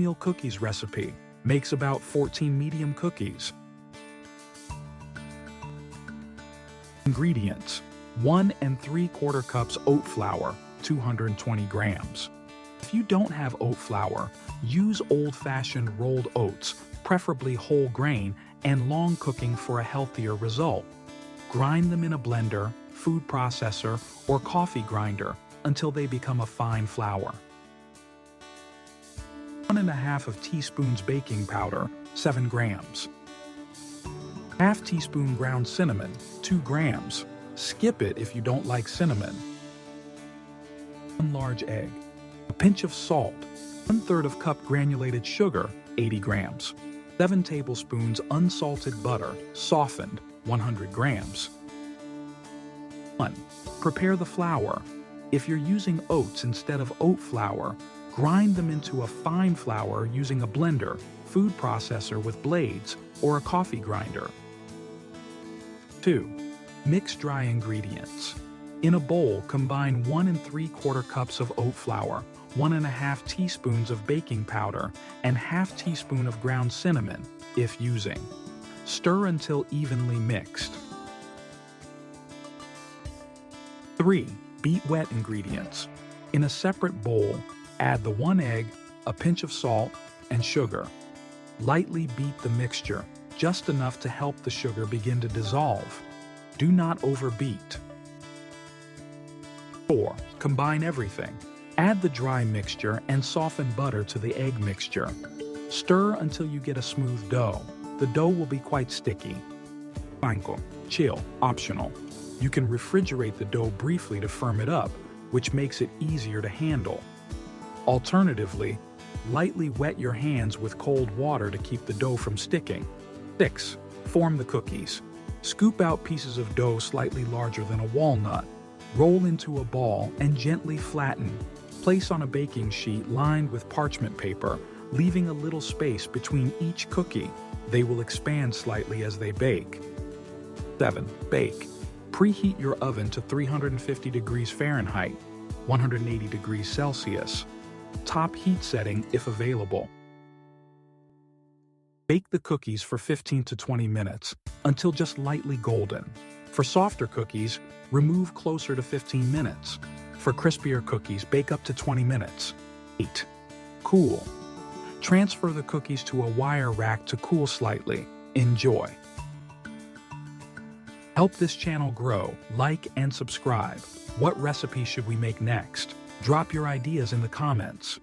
Oatmeal Cookies recipe makes about 14 medium cookies. Ingredients: 1 3/4 cups oat flour, 220 grams. If you don't have oat flour, use old-fashioned rolled oats, preferably whole grain, and long cooking for a healthier result. Grind them in a blender, food processor, or coffee grinder until they become a fine flour. 1½ teaspoons baking powder, 7 grams. ½ teaspoon ground cinnamon, 2 grams. Skip it if you don't like cinnamon. 1 large egg. A pinch of salt. 1/3 cup granulated sugar, 80 grams. 7 tablespoons unsalted butter, softened, 100 grams. 1. Prepare the flour. If you're using oats instead of oat flour, grind them into a fine flour using a blender, food processor with blades, or a coffee grinder. 2. Mix dry ingredients. In a bowl, combine 1 3/4 cups of oat flour, 1½ teaspoons of baking powder, and ½ teaspoon of ground cinnamon, if using. Stir until evenly mixed. 3. Beat wet ingredients. In a separate bowl, add the 1 egg, a pinch of salt, and sugar. Lightly beat the mixture, just enough to help the sugar begin to dissolve. Do not overbeat. 4. Combine everything. Add the dry mixture and softened butter to the egg mixture. Stir until you get a smooth dough. The dough will be quite sticky. Chill, optional. You can refrigerate the dough briefly to firm it up, which makes it easier to handle. Alternatively, lightly wet your hands with cold water to keep the dough from sticking. 6. Form the cookies. Scoop out pieces of dough slightly larger than a walnut. Roll into a ball and gently flatten. Place on a baking sheet lined with parchment paper, leaving a little space between each cookie. They will expand slightly as they bake. 7. Bake. Preheat your oven to 350 degrees Fahrenheit, 180 degrees Celsius. Top heat setting if available. Bake the cookies for 15 to 20 minutes until just lightly golden. For softer cookies, remove closer to 15 minutes. For crispier cookies, bake up to 20 minutes. 8. Cool. Transfer the cookies to a wire rack to cool slightly. Enjoy. Help this channel grow, like and subscribe. What recipe should we make next? Drop your ideas in the comments.